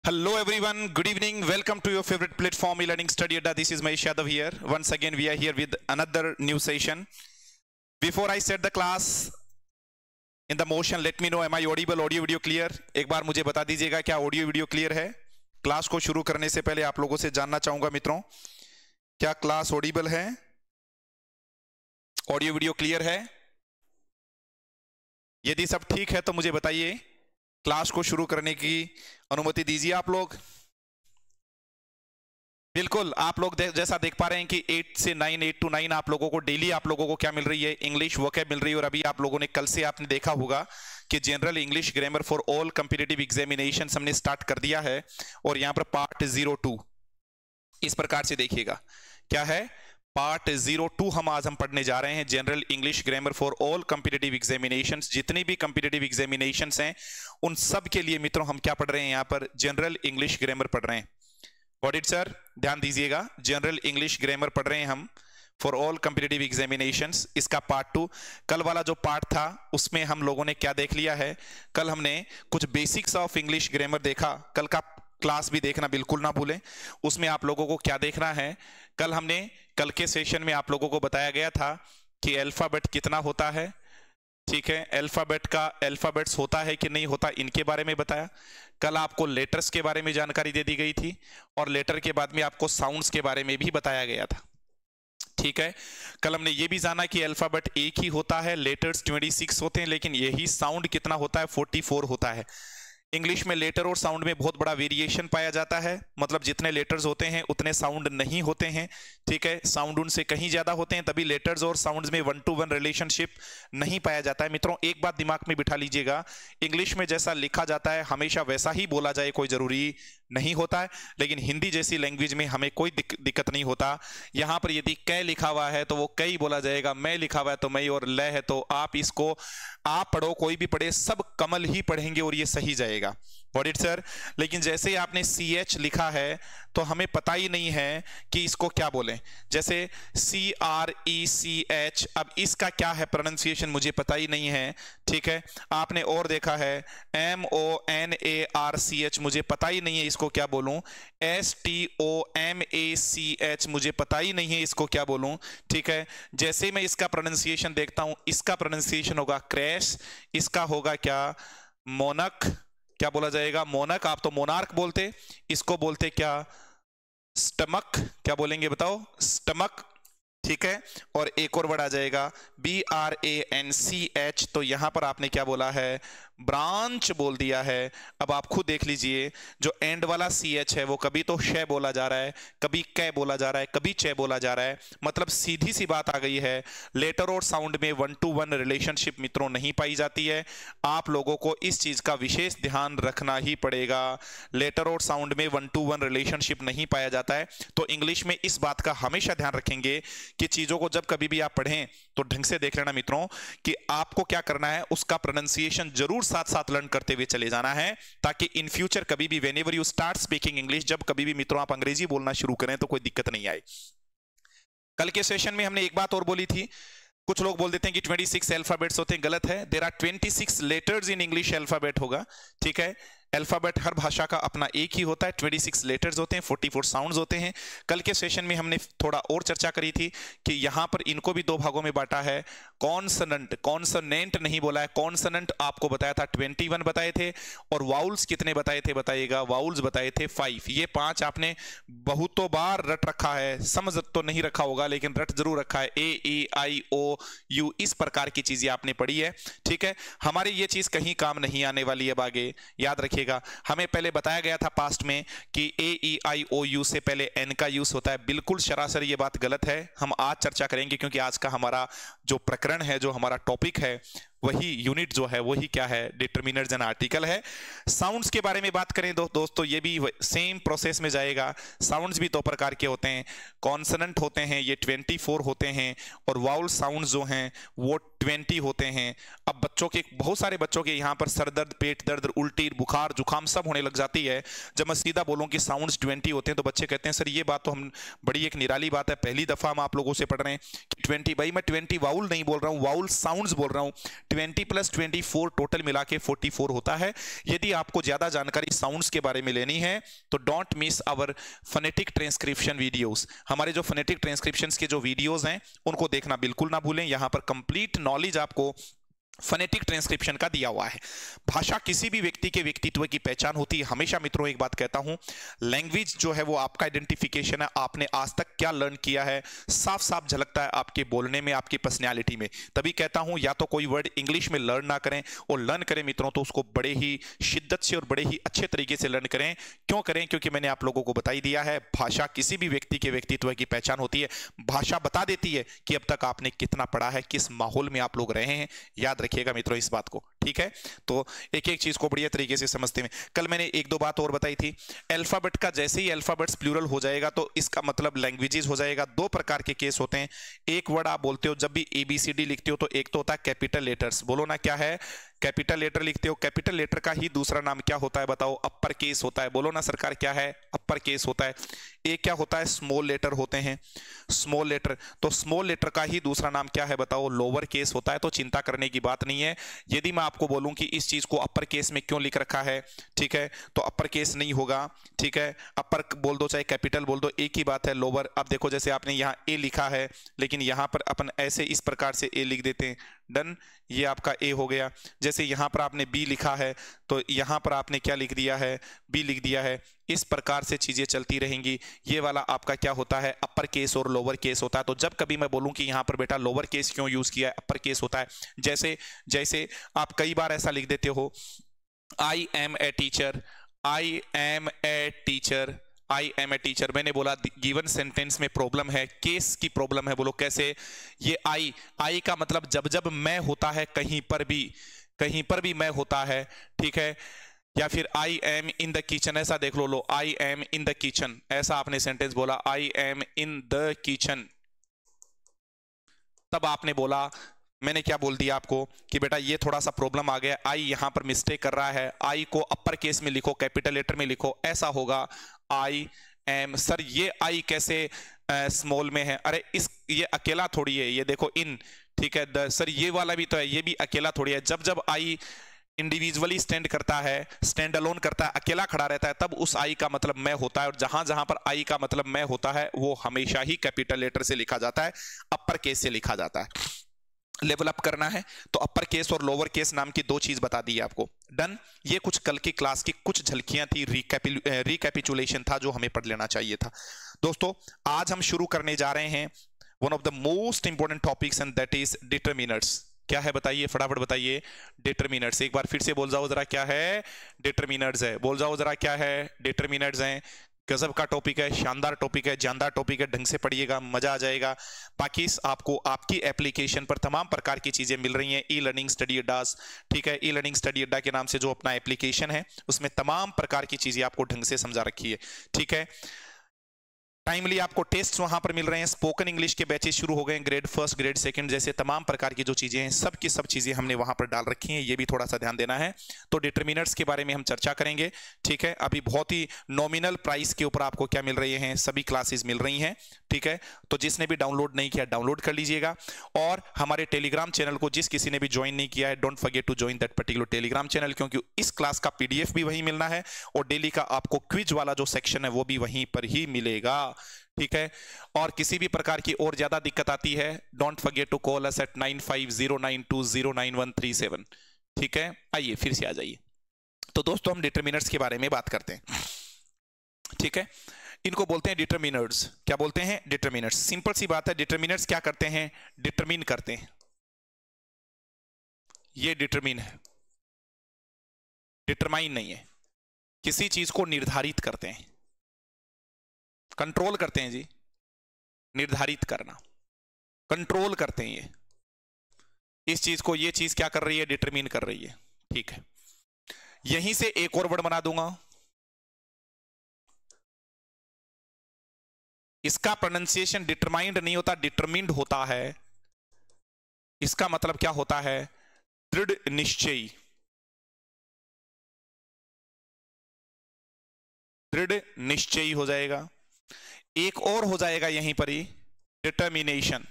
Hello everyone, good evening, welcome to your favorite platform e-learning study Adda. This is Mahesh Yadav here. Once again we are here with another new session. Before I set the class in the motion, let me know am I audible, audio video clear? एक बार मुझे बता दीजिएगा क्या audio video clear है। Class को शुरू करने से पहले आप लोगों से जानना चाहूंगा मित्रों, क्या क्लास ऑडिबल है, ऑडियो वीडियो क्लियर है? यदि सब ठीक है तो मुझे बताइए, क्लास को शुरू करने की अनुमति दीजिए आप लोग। बिल्कुल, आप लोग जैसा देख पा रहे हैं कि 8 से 9, 8 to 9 आप लोगों को डेली आप लोगों को क्या मिल रही है, इंग्लिश वोकैब मिल रही है। और अभी आप लोगों ने कल से आपने देखा होगा कि general English grammar for all competitive examinations हमने स्टार्ट कर दिया है। और यहां पर पार्ट 02 इस प्रकार से देखिएगा, क्या है पार्ट 02 हम पढ़ने जा रहे हैं। General English grammar for all competitive examinations, जितनी भी कॉम्पिटिटिव एग्जामिनेशंस हैं उन सब के लिए मित्रों हम क्या पढ़ रहे हैं, यहां पर जनरल इंग्लिश ग्रामर पढ़ रहे हैं। Got it sir? ध्यान दीजिएगा, जनरल इंग्लिश ग्रामर पढ़ रहे हैं हम फॉर ऑल कॉम्पिटिटिव एग्जामिनेशंस। इसका पार्ट 2, कल वाला जो पार्ट था उसमें हम लोगों ने क्या देख लिया है, कल हमने कुछ बेसिक्स ऑफ इंग्लिश ग्रामर देखा। कल का क्लास भी देखना बिल्कुल ना भूलें। उसमें आप लोगों को क्या देखना है, कल के सेशन में आप लोगों को बताया गया था कि अल्फाबेट कितना होता है, ठीक है, अल्फाबेट्स होता है कि नहीं होता, इनके बारे में बताया। कल आपको लेटर्स के बारे में जानकारी दे दी गई थी और लेटर के बाद में आपको साउंड्स के बारे में भी बताया गया था, ठीक है। कल हमने ये भी जाना कि अल्फाबेट एक ही होता है, लेटर्स 26 होते हैं, लेकिन यही साउंड कितना होता है, 44 होता है। इंग्लिश में लेटर और साउंड में बहुत बड़ा वेरिएशन पाया जाता है, मतलब जितने लेटर्स होते हैं उतने साउंड नहीं होते हैं, ठीक है। साउंड उनसे कहीं ज्यादा होते हैं, तभी लेटर्स और साउंड्स में 1-to-1 रिलेशनशिप नहीं पाया जाता है। मित्रों एक बात दिमाग में बिठा लीजिएगा, इंग्लिश में जैसा लिखा जाता है हमेशा वैसा ही बोला जाए कोई जरूरी नहीं होता है, लेकिन हिंदी जैसी लैंग्वेज में हमें कोई दिक्कत नहीं होता। यहां पर यदि कै लिखा हुआ है तो वो कई बोला जाएगा, मैं लिखा हुआ है तो मैं, और ल है तो आप, इसको आप पढ़ो कोई भी पढ़े, सब कमल ही पढ़ेंगे और ये सही जाएगा। Got it, sir? लेकिन जैसे ही आपने CH लिखा है तो हमें पता ही नहीं है कि इसको क्या बोलें। जैसे CRECH, अब इसका क्या है प्रोनाउंसिएशन मुझे पता ही नहीं है, ठीक है। आपने और देखा है MONARCH, मुझे पता ही नहीं है इसको क्या बोलूं। STOMACH, मुझे पता ही नहीं है इसको क्या बोलूं, ठीक है। जैसे मैं इसका प्रोनाउंसिएशन देखता हूं, इसका प्रोनाउंसिएशन होगा क्रैश, इसका होगा क्या, मोनक, क्या बोला जाएगा, मोनक। आप तो मोनार्क बोलते, इसको बोलते क्या, स्टमक, क्या बोलेंगे बताओ, स्टमक, ठीक है। और एक और वर्ड आ जाएगा BRANCH, तो यहां पर आपने क्या बोला है, ब्रांच बोल दिया है। अब आप खुद देख लीजिए, जो एंड वाला CH है वो कभी तो श बोला जा रहा है, कभी कै बोला जा रहा है, कभी च बोला जा रहा है। मतलब सीधी सी बात आ गई है, लेटर और साउंड में 1-to-1 रिलेशनशिप मित्रों नहीं पाई जाती है। आप लोगों को इस चीज का विशेष ध्यान रखना ही पड़ेगा, लेटर और साउंड में 1-to-1 रिलेशनशिप नहीं पाया जाता है। तो इंग्लिश में इस बात का हमेशा ध्यान रखेंगे कि चीजों को जब कभी भी आप पढ़ें तो ढंग से देख लेना मित्रों कि आपको क्या करना है, उसका प्रोनाउंसिएशन जरूर साथ साथ लर्न करते हुए चले जाना है, ताकि इन फ्यूचर कभी भी whenever you start speaking English, जब कभी भी मित्रों आप अंग्रेजी बोलना शुरू करें तो कोई दिक्कत नहीं आए। कल के सेशन में हमने एक बात और बोली थी, कुछ लोग बोल देते हैं कि 26 अल्फाबेट्स होते हैं, गलत है। There are 26 letters in English alphabet होगा, ठीक है। अल्फाबेट हर भाषा का अपना एक ही होता है, 26 लेटर्स होते हैं, 44 साउंड्स होते हैं। कल के सेशन में हमने थोड़ा और चर्चा करी थी कि यहां पर इनको भी 2 भागों में बांटा है। कॉन्सोनेंट, कॉन्सोनेंट नहीं बोला है, कॉन्सोनेंट आपको बताया था 21 बताए थे, और वाउल्स कितने बताए थे बताइएगा, वाउल्स बताए थे 5। ये 5 आपने बहुतों बार रट रखा है, समझ तो नहीं रखा होगा लेकिन रट जरूर रखा है, AEIOU, इस प्रकार की चीजें आपने पढ़ी है, ठीक है। हमारी ये चीज कहीं काम नहीं आने वाली है, आगे याद रखिए। हमें पहले बताया गया था पास्ट में कि AEIOU से पहले N का यूज होता है, बिल्कुल सरासर ये बात गलत है। हम आज चर्चा करेंगे क्योंकि आज का हमारा जो प्रकरण है, जो हमारा टॉपिक है, वही यूनिट जो है वही क्या है, डिटरमिनर्स एंड आर्टिकल है। साउंड्स के बारे में बात करें दोस्तों, ये भी सेम प्रोसेस में जाएगा। साउंड्स भी 2 प्रकार के होते हैं, कॉन्सोनेंट होते हैं ये 24 होते हैं, और वाउल साउंड्स जो हैं वो 20 होते हैं। अब बच्चों के, बहुत सारे बच्चों के यहाँ पर सर दर्द, पेट दर्द, उल्टी, बुखार, जुकाम सब होने लग जाती है जब मैं सीधा बोलूं कि साउंड्स 20 होते हैं, तो बच्चे कहते हैं सर ये बात तो हम, बड़ी एक निराली बात है, पहली दफा हम आप लोगों से पढ़ रहे हैं कि 20। भाई मैं 20 वाउल नहीं बोल रहा हूँ, वाउल साउंड्स बोल रहा हूँ। 20 + 24 टोटल मिला के 44 होता है। यदि आपको ज्यादा जानकारी साउंड्स के बारे में लेनी है तो don't miss our phonetic transcription videos. हमारे जो फोनेटिक ट्रांसक्रिप्शंस के जो वीडियोस हैं उनको देखना बिल्कुल ना भूलें। यहां पर कंप्लीट नॉलेज आपको फोनेटिक ट्रांसक्रिप्शन का दिया हुआ है। भाषा किसी भी व्यक्ति के व्यक्तित्व की पहचान होती है। हमेशा मित्रों एक बात कहता हूं, लैंग्वेज जो है वो आपका आइडेंटिफिकेशन है। आपने आज तक क्या लर्न किया है साफ साफ झलकता है आपके बोलने में, आपकी पर्सनैलिटी में। तभी कहता हूं या तो कोई वर्ड इंग्लिश में लर्न ना करें, और लर्न करें मित्रों तो उसको बड़े ही शिद्दत से और बड़े ही अच्छे तरीके से लर्न करें। क्यों करें? क्योंकि मैंने आप लोगों को बता ही दिया है, भाषा किसी भी व्यक्ति के व्यक्तित्व की पहचान होती है। भाषा बता देती है कि अब तक आपने कितना पढ़ा है, किस माहौल में आप लोग रहे हैं। याद रखिएगा मित्रों इस बात को, ठीक है? तो एक एक चीज को बढ़िया तरीके से समझते हैं। कल मैंने एक दो बात और बताई थी। अल्फाबेट का जैसे ही अल्फाबेट्स प्लूरल हो जाएगा तो इसका मतलब लैंग्वेजेस हो जाएगा। दो प्रकार के केस होते हैं। एक वर्ड आप बोलते हो जब भी ABCD लिखते हो तो एक तो होता है कैपिटल लेटर्स, बोलो ना क्या है? कैपिटल लेटर लिखते हो। कैपिटल लेटर का ही दूसरा नाम क्या होता है बताओ? अपर केस होता है। बोलो ना सरकार क्या है? अपर केस होता है। एक क्या होता है? स्मॉल लेटर होते हैं, स्मॉल लेटर। तो स्मॉल लेटर का ही दूसरा नाम क्या है बताओ? लोअर केस होता है। तो चिंता करने की बात नहीं है। यदि मैं आपको बोलूं कि इस चीज को अपर केस में क्यों लिख रखा है, ठीक है, तो अपर केस नहीं होगा, ठीक है? अपर बोल दो चाहे कैपिटल बोल दो, एक ही बात है। लोअर, अब देखो जैसे आपने यहाँ ए लिखा है लेकिन यहां पर अपन ऐसे इस प्रकार से ए लिख देते हैं, डन, ये आपका ए हो गया। जैसे यहां पर आपने बी लिखा है तो यहां पर आपने क्या लिख दिया है? बी लिख दिया है। इस प्रकार से चीजें चलती रहेंगी। ये वाला आपका क्या होता है? अपर केस और लोअर केस होता है। तो जब कभी मैं बोलूं कि यहां पर बेटा लोअर केस क्यों यूज किया है, अपर केस होता है। जैसे जैसे आप कई बार ऐसा लिख देते हो, I am a teacher, I am a teacher, I am a teacher. मैंने बोला गिवन सेंटेंस में प्रॉब्लम है, केस की प्रॉब्लम है। बोलो कैसे? ये आई का मतलब जब जब मैं होता है, कहीं पर भी मैं होता है, ठीक है? या फिर I am in the kitchen, ऐसा देख लो, I am in the kitchen, ऐसा आपने सेंटेंस बोला, I am in the kitchen. तब आपने बोला, मैंने क्या बोल दिया आपको कि बेटा ये थोड़ा सा प्रॉब्लम आ गया, आई यहां पर मिस्टेक कर रहा है, आई को अपर केस में लिखो, कैपिटल लेटर में लिखो, ऐसा होगा। आई एम, सर ये आई कैसे स्मॉल में है? अरे ये अकेला थोड़ी है, ये देखो इन, ठीक है? सर ये वाला भी तो है, ये भी अकेला थोड़ी है। जब जब आई इंडिविजुअली स्टैंड करता है, स्टैंड अलोन करता है, अकेला खड़ा रहता है, तब उस आई का मतलब मैं होता है। और जहां जहां पर आई का मतलब मैं होता है वो हमेशा ही कैपिटल लेटर से लिखा जाता है, अपर केस से लिखा जाता है। लेवल अप करना है तो अपर केस और लोअर केस नाम की दो चीज बता दी है आपको, डन। ये कुछ कल की क्लास की कुछ झलकियां थी, रिकैपिचुलेशन था जो हमें पढ़ लेना चाहिए था। दोस्तों आज हम शुरू करने जा रहे हैं one of the most important topics and that is determiners. क्या है बताइए, फटाफट बताइए। डिटरमिनर्स, एक बार फिर से बोल जाओ जरा, क्या है? डिटरमिनर्स है। बोल जाओ जरा, क्या है? डिटरमिनर्स हैं। गजब का टॉपिक है, शानदार टॉपिक है, जानदार टॉपिक है, ढंग से पढ़िएगा, मजा आ जाएगा। बाकी आपको आपकी एप्लीकेशन पर तमाम प्रकार की चीजें मिल रही हैं। ई लर्निंग स्टडी अड्डा, ठीक है? ई लर्निंग स्टडी अड्डा के नाम से जो अपना एप्लीकेशन है उसमें तमाम प्रकार की चीजें आपको ढंग से समझा रखी है, ठीक है? टाइमली आपको टेस्ट वहां पर मिल रहे हैं। स्पोकन इंग्लिश के बैचेस शुरू हो गए हैं, ग्रेड फर्स्ट, ग्रेड सेकंड, जैसे तमाम प्रकार की जो चीजें हैं सब की सब चीजें हमने वहां पर डाल रखी हैं। ये भी थोड़ा सा ध्यान देना है। तो डिटरमिनर्स के बारे में हम चर्चा करेंगे, ठीक है? अभी बहुत ही नॉमिनल प्राइस के ऊपर आपको क्या मिल रहे हैं? सभी क्लासेस मिल रही हैं, ठीक है? तो जिसने भी डाउनलोड नहीं किया डाउनलोड कर लीजिएगा। और हमारे टेलीग्राम चैनल को जिस किसी ने भी ज्वाइन नहीं किया है, don't forget to join that particular Telegram channel, क्योंकि इस क्लास का PDF भी वहीं मिलना है और डेली का आपको क्विज वाला जो सेक्शन है वो भी वहीं पर ही मिलेगा, ठीक है? और किसी भी प्रकार की और ज्यादा दिक्कत आती है, don't forget to call us at 9509209137, ठीक है? आइए फिर से आ जाइए। तो दोस्तों हम डिटरमिनर्स के बारे में बात करते हैं, ठीक है? इनको बोलते हैं डिटरमिनर्स। क्या बोलते हैं? डिटरमिनर्स। सिंपल सी बात है, डिटरमिनर्स क्या करते हैं? डिटरमिन करते हैं। ये डिटरमिन है, डिटरमाइन नहीं है। किसी चीज को निर्धारित करते हैं, कंट्रोल करते हैं जी। निर्धारित करना, कंट्रोल करते हैं। ये इस चीज को, ये चीज क्या कर रही है? डिटरमिन कर रही है, ठीक है? यहीं से एक और वर्ड बना दूंगा, इसका प्रोनाउंसिएशन डिटरमाइंड नहीं होता, डिटरमिन्ड होता है। इसका मतलब क्या होता है? दृढ़ निश्चयी, दृढ़ निश्चयी हो जाएगा। एक और हो जाएगा यहीं पर ही, डिटर्मिनेशन।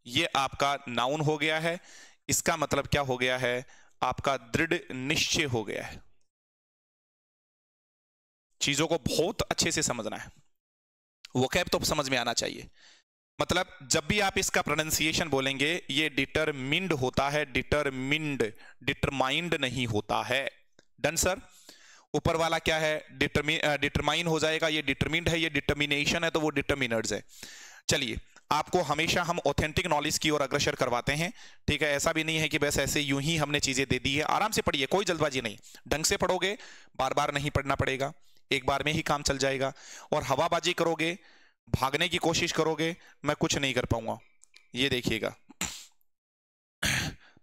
ये आपका नाउन हो गया है। इसका मतलब क्या हो गया है, आपका दृढ़ निश्चय हो गया है। चीजों को बहुत अच्छे से समझना है, वोकैब तो समझ में आना चाहिए। मतलब जब भी आप इसका प्रोनाउंसिएशन बोलेंगे, ये डिटरमिन्ड होता है, डिटरमिन्ड, डिटरमाइंड नहीं होता है। Done sir. ऊपर वाला क्या है, डिटरमाइन हो जाएगा, ये डिटरमिन्ड है, ये डिटर्मिनेशन है, तो वो डिटर्मिनर्स है। चलिए, आपको हमेशा हम ऑथेंटिक नॉलेज की ओर अग्रसर करवाते हैं, ठीक है। ऐसा भी नहीं है कि बस ऐसे यूं ही हमने चीजें दे दी है। आराम से पढ़िए, कोई जल्दबाजी नहीं, ढंग से पढ़ोगे, बार बार नहीं पढ़ना पड़ेगा, एक बार में ही काम चल जाएगा। और हवाबाजी करोगे, भागने की कोशिश करोगे, मैं कुछ नहीं कर पाऊंगा। ये देखिएगा,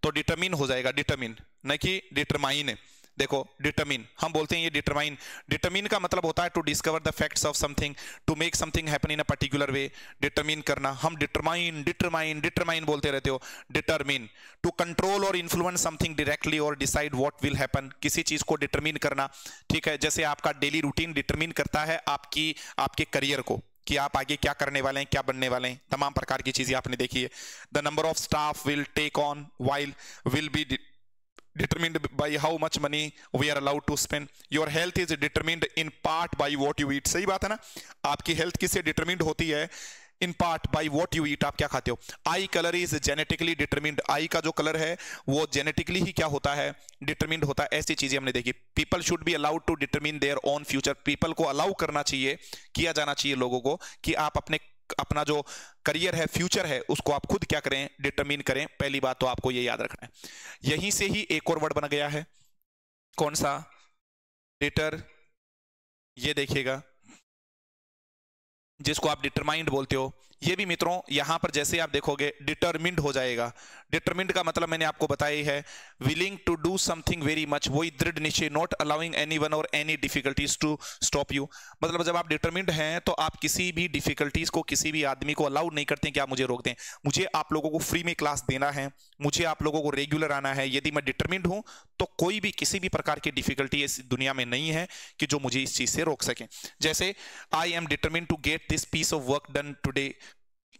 तो डिटरमिन हो जाएगा, डिटरमिन न कि डिटरमाइन। देखो, डिटरमिन हम बोलते हैं, ये डिटरमाइन। डिटरमिन का मतलब होता है to discover the facts of something, to make something happen in a particular way. Determine करना, हम डिटरमाइन डिटरमाइन डिटरमाइन बोलते रहते हो। डिटरमिन, टू कंट्रोल और इन्फ्लुएंस समथिंग डायरेक्टली और डिसाइड व्हाट विल हैपन, किसी चीज को डिटरमिन करना, ठीक है। जैसे आपका डेली रूटीन डिटरमिन करता है आपके करियर को, कि आप आगे क्या करने वाले हैं, क्या बनने वाले हैं। तमाम प्रकार की चीजें आपने देखी है। The number of staff will take on while will be determined by how much money we are allowed to spend. Your health is determined in part by what you eat. सही बात है ना, आपकी हेल्थ किससे determined होती है, in part by what you eat, आप क्या खाते हो। Eye colour is genetically determined, eye का जो कलर है वो जेनेटिकली ही क्या होता है, डिटरमिन्ड होता है। ऐसी चीजें हमने देखी। People should be allowed to determine their own future, people को अलाउ करना चाहिए, किया जाना चाहिए लोगों को, कि आप अपना जो करियर है, फ्यूचर है, उसको आप खुद क्या करें, डिटरमिन करें। पहली बात तो आपको ये याद रखना है। यहीं से ही एक और वर्ड बन गया है, कौन सा, डिटर, ये देखिएगा, जिसको आप डिटरमाइंड बोलते हो। ये भी मित्रों यहां पर जैसे आप देखोगे डिटरमिन्ड हो जाएगा। डिटरमिन्ड का मतलब मैंने आपको बताया ही है, willing to do something very much, वही दृढ़ निश्चय, नॉट अलाउइंग एनीवन और any difficulties to stop you. मतलब जब आप डिटरमिन्ड हैं तो आप किसी भी डिफिकल्टीज को, किसी भी आदमी को अलाउ नहीं करते कि आप मुझे रोक दें। मुझे आप लोगों को फ्री में क्लास देना है, मुझे आप लोगों को रेगुलर आना है। यदि मैं डिटरमिन्ड हूं तो कोई भी किसी भी प्रकार की डिफिकल्टी इस दुनिया में नहीं है कि जो मुझे इस चीज से रोक सके। जैसे I am determined to get this piece of work done today,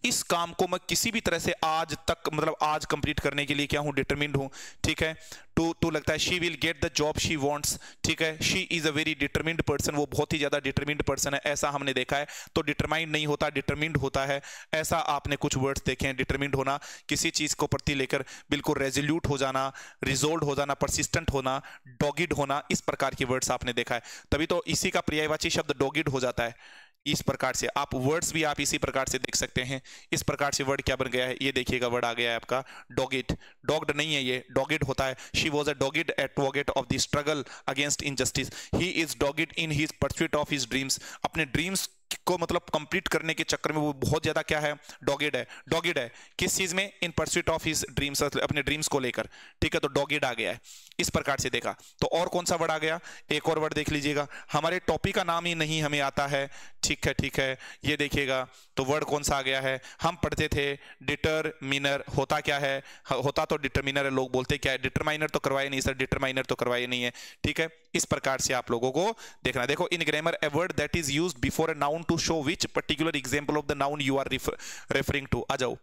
इस काम को मैं किसी भी तरह से आज तक, मतलब आज कंप्लीट करने के लिए क्या हूं, डिटरमिन्ड हूं, ठीक है। टू लगता है she will get the job she wants, ठीक है। She is a very determined person, वो बहुत ही ज्यादा डिटरमिन्ड पर्सन है, ऐसा हमने देखा है। तो डिटरमाइंड नहीं होता, डिटरमिन्ड होता है। ऐसा आपने कुछ वर्ड्स देखे हैं, डिटरमिन्ड होना, किसी चीज को प्रति लेकर बिल्कुल रेजोल्यूट हो जाना, रिजोल्व हो जाना, परसिस्टेंट होना, डॉगिड होना, इस प्रकार की वर्ड्स आपने देखा है। तभी तो इसी का पर्यायवाची शब्द डॉगिड हो जाता है। इस प्रकार से आप वर्ड्स भी आप इसी प्रकार से देख सकते हैं। इस प्रकार से वर्ड क्या बन गया है, ये देखिएगा, वर्ड आ गया है आपका डॉगिड। डॉग्ड नहीं है, ये डॉगिड होता है। She was a dogged advocate of the struggle against injustice, he is dogged in his pursuit of his dreams, अपने ड्रीम्स को मतलब कंप्लीट करने के चक्कर में वो बहुत ज्यादा क्या है, डॉगिड है। डॉगिड है किस चीज में, इन परस्यूट ऑफ हिज ड्रीम्स, अपने ड्रीम्स को लेकर, ठीक है। तो डॉगिड आ गया है, इस प्रकार से देखा। तो और कौन सा वर्ड आ गया, एक और वर्ड देख लीजिएगा, हमारे टॉपिक का नाम ही नहीं हमें आता है, ठीक है, ठीक है। ये देखिएगा, तो वर्ड कौन सा आ गया है, हम पढ़ते थे डिटरमिनर, होता क्या है, होता तो डिटरमिनर है, लोग बोलते क्या है, डिटरमाइनर तो करवाए नहीं सर, डिटरमाइनर तो करवाए नहीं है, ठीक है। इस प्रकार से आप लोगों को देखना। देखो, in grammar a word that is used before a noun to show which particular example of the noun you are referring to. आ जाओ,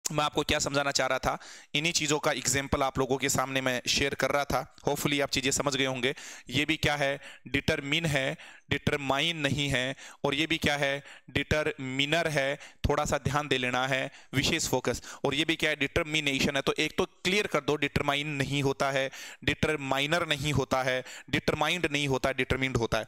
मैं आपको क्या समझाना चाह रहा था, इन्हीं चीजों का एग्जांपल आप लोगों के सामने मैं शेयर कर रहा था। होपफुली आप चीजें समझ गए होंगे। ये भी क्या है, डिटरमिन है, डिटरमाइन नहीं है। और ये भी क्या है, डिटरमिनर है, थोड़ा सा ध्यान दे लेना है, विशेष फोकस। और ये भी क्या है, डिटरमिनेशन है। तो एक तो क्लियर कर दो, डिटरमाइन नहीं होता है, डिटरमाइनर नहीं होता है, डिटरमाइंड नहीं होता है, डिटरमिन्ड होता है,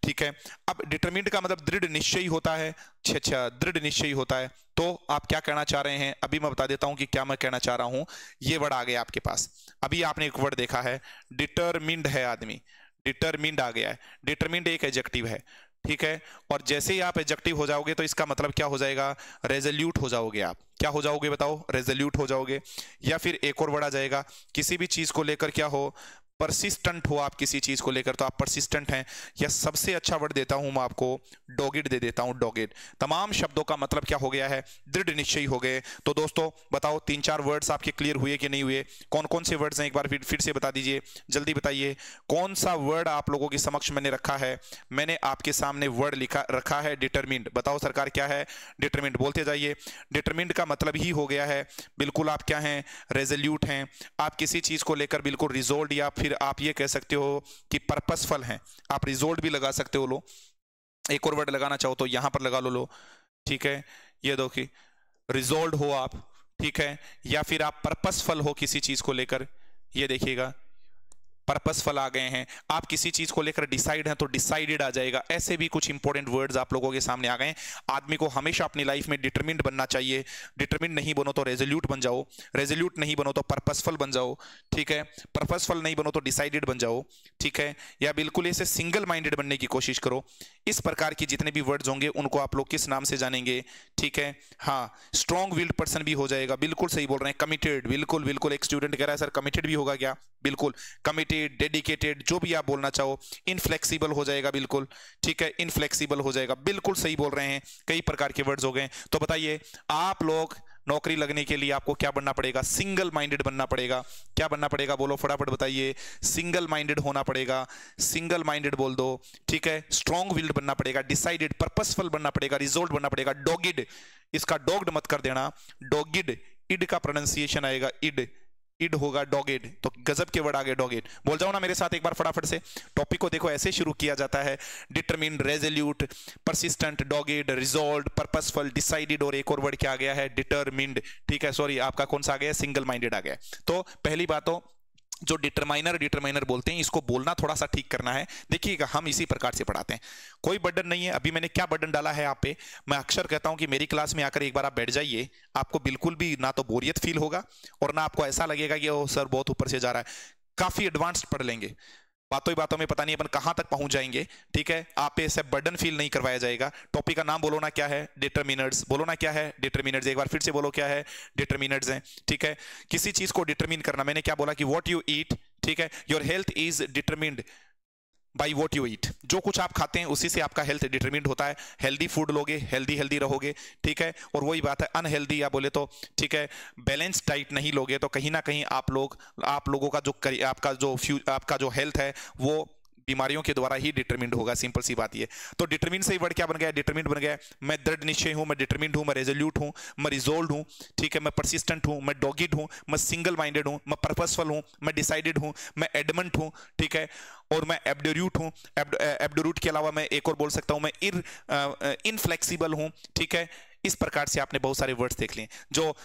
ठीक है। अब डिटरमिन्ड का मतलब दृढ़ निश्चयी होता है। अच्छा, दृढ़ निश्चयी होता है। तो आप क्या कहना चाह रहे हैं, अभी मैं बता देता हूं कि क्या मैं कहना चाह रहा हूं। ये वर्ड आ गया आपके पास, अभी आपने एक वर्ड देखा है, डिटरमिन्ड है आदमी, डिटरमिन्ड आ गया है। डिटरमिन्ड एक एडजेक्टिव है, ठीक है। और जैसे ही आप एडजेक्टिव हो जाओगे तो इसका मतलब क्या हो जाएगा, रेजोल्यूट हो जाओगे आप। क्या हो जाओगे बताओ, रेजोल्यूट हो जाओगे। या फिर एक और वर्ड आ जाएगा, किसी भी चीज को लेकर क्या हो, परसिस्टेंट हो आप किसी चीज को लेकर तो आप परसिस्टेंट हैं। या सबसे अच्छा वर्ड देता हूं मैं आपको, डॉगिड दे देता हूं, डॉगिड। तमाम शब्दों का मतलब क्या हो गया है, दृढ़ निश्चयी हो गए। तो दोस्तों बताओ 3-4 वर्ड्स आपके क्लियर हुए कि नहीं हुए? कौन कौन से वर्ड्स हैं एक बार फिर से बता दीजिए, जल्दी बताइए। कौन सा वर्ड आप लोगों के समक्ष मैंने रखा है? मैंने आपके सामने वर्ड लिखा रखा है डिटरमिन्ड। बताओ सरकार क्या है? डिटरमिन्ड। बोलते जाइए। डिटरमिन्ड का मतलब ही हो गया है बिल्कुल आप क्या हैं, रेजोल्यूट हैं। आप किसी चीज को लेकर बिल्कुल रिजोल्व, या फिर आप ये कह सकते हो कि पर्पसफुल हैं। आप रिजोल्व भी लगा सकते हो, लो एक और वर्ड लगाना चाहो तो यहां पर लगा लो, ठीक है। ये दो कि रिजोल्व हो आप, ठीक है, या फिर आप पर्पसफुल हो किसी चीज को लेकर, ये देखिएगा पर्पसफुल आ गए हैं। आप किसी चीज को लेकर डिसाइड हैं तो डिसाइडेड आ जाएगा। ऐसे भी कुछ इंपॉर्टेंट वर्ड्स आप लोगों के सामने आ गए। आदमी को हमेशा अपनी लाइफ में डिटरमिन्ड बनना चाहिए। डिटरमिन्ड नहीं बनो तो रेजोल्यूट बन जाओ, रेजोल्यूट नहीं बनो तो पर्पसफुल बन जाओ, ठीक है, पर्पसफुल नहीं बनो तो डिसाइडेड बन जाओ, ठीक है, या बिल्कुल ऐसे सिंगल माइंडेड बनने की कोशिश करो। इस प्रकार की जितने भी वर्ड्स होंगे उनको आप लोग किस नाम से जानेंगे, ठीक है। हाँ, स्ट्रॉन्ग विल्ड पर्सन भी हो जाएगा, बिल्कुल सही बोल रहे हैं। कमिटेड, बिल्कुल बिल्कुल। एक स्टूडेंट कह रहा है सर कमिटेड भी होगा क्या? बिल्कुल कमिटेड, डेडिकेटेड, जो भी आप बोलना चाहो। इनफ्लेक्सिबल हो जाएगा, बिल्कुल ठीक है, इनफ्लेक्सिबल हो जाएगा, बिल्कुल सही बोल रहे हैं। कई प्रकार के वर्ड्स हो गए। तो बताइए आप लोग नौकरी लगने के लिए आपको क्या बनना पड़ेगा? सिंगल माइंडेड बनना पड़ेगा। क्या बनना पड़ेगा? बोलो फटाफट बताइए। सिंगल माइंडेड होना पड़ेगा, सिंगल माइंडेड बोल दो, ठीक है। स्ट्रॉन्ग विल्ड बनना पड़ेगा, डिसाइडेड, पर्पसफुल बनना पड़ेगा, रिजोल्व बनना पड़ेगा, डॉगिड। इसका डॉग्ड मत कर देना, डॉगिड। इड का प्रोनाउंसिएशन आएगा इड, इड होगा डॉगिड। तो गजब के वर्ड आ गए, डॉगिड। बोल जाओ ना मेरे साथ एक बार फटाफट से। टॉपिक को देखो ऐसे शुरू किया जाता है, determined, resolute, persistent, dogged, resolve, purposeful, decided, और एक और वर्ड क्या आ गया है? डिटरमिन्ड, ठीक है। सॉरी, आपका कौन सा आ गया? सिंगल माइंडेड आ गया। तो पहली बात तो जो डिटरमाइनर बोलते हैं, इसको बोलना थोड़ा सा ठीक करना है। देखिएगा हम इसी प्रकार से पढ़ाते हैं, कोई बर्डन नहीं है। अभी मैंने क्या बर्डन डाला है आप पे? मैं अक्सर कहता हूं कि मेरी क्लास में आकर एक बार आप बैठ जाइए, आपको बिल्कुल भी ना तो बोरियत फील होगा और ना आपको ऐसा लगेगा कि ओ सर बहुत ऊपर से जा रहा है। काफी एडवांस्ड पढ़ लेंगे, बातों ही बातों में पता नहीं अपन कहां तक पहुंच जाएंगे, ठीक है। आप पे ऐसे बर्डन फील नहीं करवाया जाएगा। टॉपिक का नाम बोलो ना, क्या है? डिटरमिनर्स। बोलो ना क्या है? डिटरमिनर्स। एक बार फिर से बोलो क्या है? डिटरमिनर्स हैं, ठीक है। किसी चीज को डिटरमिन करना, मैंने क्या बोला कि व्हाट यू ईट, ठीक है। Your health is determined by what you eat. जो कुछ आप खाते हैं उसी से आपका हेल्थ डिटरमिन्ड होता है। हेल्दी फूड लोगे, हेल्दी रहोगे, ठीक है। और वही बात है, अनहेल्दी या बोले तो, ठीक है, बैलेंस डाइट नहीं लोगे तो कहीं ना कहीं आप लोगों का आपका जो हेल्थ है वो बीमारियों के द्वारा ही डिटरमिन्ड होगा। सिंपल सी बात ये। तो डिटरमिन से ही वर्ड क्या बन गया? डिटरमिन्ड बन गया। मैं दृढ़ निश्चय हूं, मैं डिटरमिन्ड हूं, मैं रेजोल्यूट हूं, मैं रिजोल्व हूं, ठीक है, मैं परसिस्टेंट हूं, मैं डॉगिड हूं, मैं सिंगल माइंडेड हूं, मैं पर्पसफुल हूं, मैं डिसाइडेड हूं, मैं एडमंट हूं, ठीक है, और मैं एब्डोरूट हूं। एब्डोरूट के अलावा मैं एक और बोल सकता हूं, मैं इनफ्लेक्सिबल हूं, ठीक है। इस प्रकार से आपने बहुत सारे वर्ड्स देख लिए। जो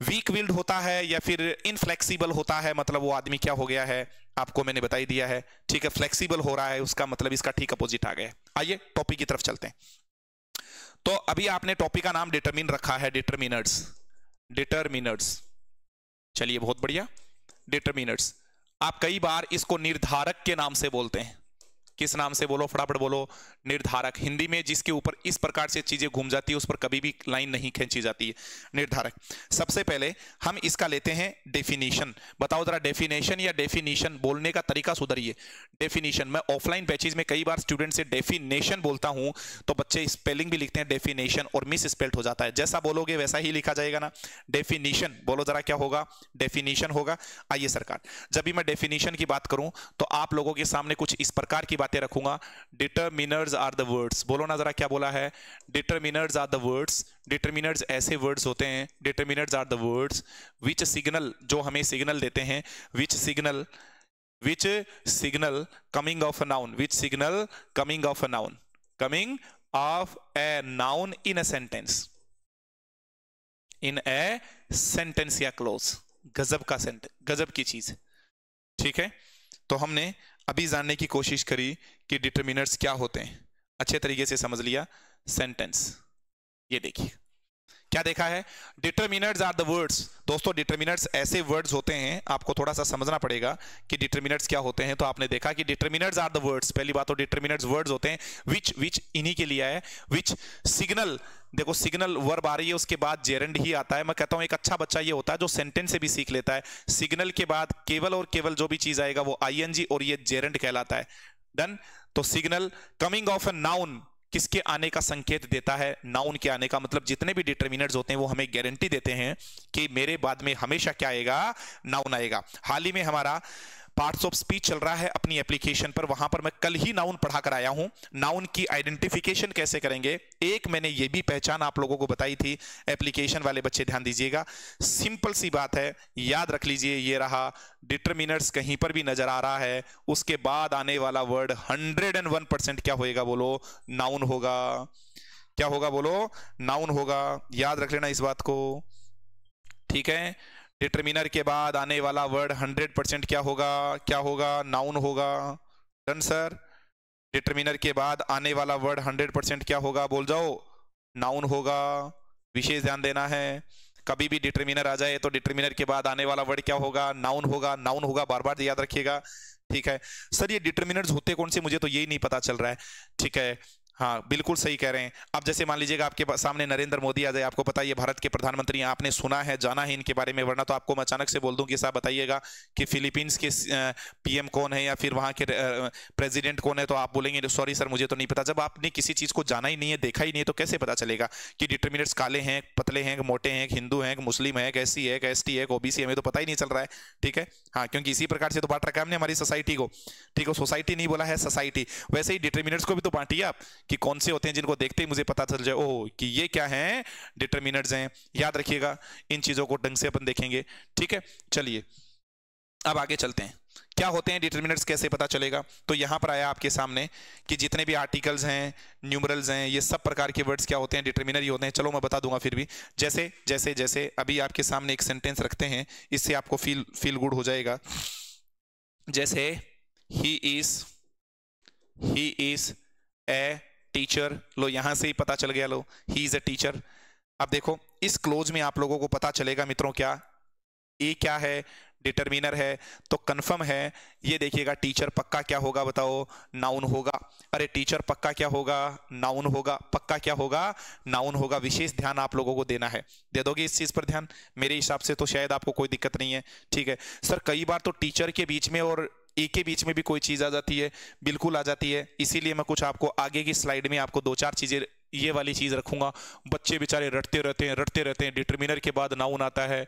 वीक विल्ड होता है या फिर इनफ्लेक्सिबल होता है, मतलब वो आदमी क्या हो गया है, आपको मैंने बता ही दिया है, ठीक है। फ्लेक्सिबल हो रहा है, उसका मतलब इसका ठीक अपोजिट आ गया। आइए टॉपिक की तरफ चलते हैं। तो अभी आपने टॉपिक का नाम डिटरमिन रखा है, डिटरमिनर्स, डिटरमिनर्स। चलिए बहुत बढ़िया, डिटरमिनर्स। आप कई बार इसको निर्धारक के नाम से बोलते हैं। किस नाम से? बोलो फटाफट बोलो। निर्धारक। हिंदी में जिसके ऊपर इस प्रकार से चीजें घूम जाती है उस पर कभी भी लाइन नहीं खींची जाती है, निर्धारक। सबसे पहले हम इसका लेते हैं डेफिनेशन। बताओ जरा, डेफिनेशन या डेफिनेशन? बोलने का तरीका सुधरिए। डेफिनेशन। मैं ऑफलाइन बैचेज में कई बार स्टूडेंट से डेफिनेशन बोलता हूं तो बच्चे स्पेलिंग भी लिखते हैं डेफिनेशन और मिस स्पेल्ड हो जाता है। जैसा बोलोगे वैसा ही लिखा जाएगा ना। डेफिनेशन बोलो जरा, क्या होगा? डेफिनेशन होगा। आइए सरकार, जब भी मैं डेफिनेशन की बात करूं तो आप लोगों के सामने कुछ इस प्रकार की बातें रखूंगा। Determiners are the words. बोलो ना जरा, क्या बोला है? Determiners are the words. Determiners ऐसे वर्ड्स होते हैं, determiners are the words which signal, जो हमें सिग्नल देते हैं, which signal coming of a noun, which signal coming of a noun, coming of a noun in a sentence, in a sentence या clause. गजब का sentence, गजब की चीज, ठीक है। तो हमने अभी जानने की कोशिश करी कि डिटरमिनर्स क्या होते हैं, अच्छे तरीके से समझ लिया। सेंटेंस, ये देखिए क्या देखा है? Determiners are the words. दोस्तों डिटरमिनर्स ऐसे वर्ड्स होते हैं, आपको थोड़ा सा समझना पड़ेगा कि डिटरमिनर्स क्या होते हैं। तो आपने देखा कि डिटरमिनर्स आर द वर्ड्स, पहली बात तो डिटरमिनर्स वर्ड्स होते हैं विच इन्हीं के लिए है। विच सिग्नल, देखो सिग्नल वर्ब आ रही है उसके बाद जेरेंड ही आता है। मैं कहता हूं एक अच्छा बच्चा ये होता है जो सेंटेंस से भी सीख लेता है। सिग्नल के बाद केवल और केवल जो भी चीज आएगा वो आईएनजी और ये जेरेंड कहलाता है। डन। तो signal coming of a noun किसके आने का संकेत देता है? नाउन के आने का। मतलब जितने भी डिटरमिनर्स होते हैं वो हमें गारंटी देते हैं कि मेरे बाद में हमेशा क्या आएगा? नाउन आएगा। हाल ही में हमारा पार्ट्स ऑफ स्पीच चल रहा है अपनी एप्लीकेशन पर, वहां पर मैं कल ही नाउन पढ़ा कर आया हूं। नाउन की आइडेंटिफिकेशन कैसे करेंगे, एक मैंने ये भी पहचान आप लोगों को बताई थी। एप्लीकेशन वाले बच्चे ध्यान दीजिएगा, सिंपल सी बात है, याद रख लीजिए। ये रहा डिटरमिनर्स कहीं पर भी नजर आ रहा है, उसके बाद आने वाला वर्ड 101% क्या होएगा? बोलो, नाउन होगा। क्या होगा? बोलो, नाउन होगा। याद रख लेना इस बात को, ठीक है। डिटरमिनर के बाद आने वाला वर्ड 100% क्या होगा? क्या होगा? नाउन होगा। Done sir. डिटरमिनर के बाद आने वाला वर्ड 100% क्या होगा? बोल जाओ, नाउन होगा। विशेष ध्यान देना है, कभी भी डिटरमिनर आ जाए तो डिटरमिनर के बाद आने वाला वर्ड क्या होगा? नाउन होगा। नाउन होगा, बार बार याद रखिएगा, ठीक है। सर ये डिटरमिनर्स होते कौन से, मुझे तो यही नहीं पता चल रहा है। ठीक है, हाँ बिल्कुल सही कह रहे हैं। अब जैसे मान लीजिएगा आपके सामने नरेंद्र मोदी आ जाए, आपको पता है ये भारत के प्रधानमंत्री हैं, आपने सुना है जाना है इनके बारे में, वरना तो आपको मैं अचानक से बोल दूं कि साहब बताइएगा कि फिलीपींस के पीएम कौन है या फिर वहां के प्रेसिडेंट कौन है, तो आप बोलेंगे सॉरी सर मुझे तो नहीं पता। जब आपने किसी चीज को जाना ही नहीं है, देखा ही नहीं है, तो कैसे पता चलेगा कि डिटरमिनर्स काले हैं, पतले हैं, मोटे हैं, हिंदू हैं, मुस्लिम है, एससी है, एसटी है, ओबीसी, हमें तो पता ही नहीं चल रहा है। ठीक है, हाँ, क्योंकि इसी प्रकार से तो बांट रखा है हमने हमारी सोसाइटी को। ठीक है, सोसाइटी नहीं बोला है, सोसाइटी। वैसे ही डिटरमिनर्स को भी तो बांटिए आप कि कौन से होते हैं जिनको देखते ही मुझे पता चल जाए ओह कि ये क्या है, डिटरमिनर्स हैं। याद रखिएगा, इन चीजों को ढंग से अपन देखेंगे। ठीक है, चलिए अब आगे चलते हैं। क्या होते हैं डिटरमिनर्स, कैसे पता चलेगा? तो यहां पर आया आपके सामने कि जितने भी आर्टिकल्स हैं, न्यूमरल्स हैं, ये सब प्रकार के वर्ड्स क्या होते हैं? डिटरमिनर ही होते हैं। चलो मैं बता दूंगा फिर भी। जैसे जैसे जैसे अभी आपके सामने एक सेंटेंस रखते हैं, इससे आपको फील गुड हो जाएगा। जैसे ही इज ए टीचर, लो यहां से ही पता चल गया, लो ही इज अ टीचर। अब देखो इस क्लोज में आप लोगों को पता चलेगा मित्रों, क्या ए क्या है? डिटरमिनर है, तो कंफर्म है। ये देखिएगा टीचर पक्का क्या होगा? बताओ, नाउन होगा। अरे टीचर पक्का क्या होगा? नाउन होगा। पक्का क्या होगा? नाउन होगा। विशेष ध्यान आप लोगों को देना है, दे दोगे इस चीज पर ध्यान? मेरे हिसाब से तो शायद आपको कोई दिक्कत नहीं है। ठीक है सर, कई बार तो टीचर के बीच में और ए के बीच में भी कोई चीज आ जाती है, बिल्कुल आ जाती है। इसीलिए मैं कुछ आपको आगे की स्लाइड में आपको दो चार चीजें ये वाली चीज रखूंगा। बच्चे बेचारे रटते रहते हैं, डिटरमिनर के बाद नाउन आता है।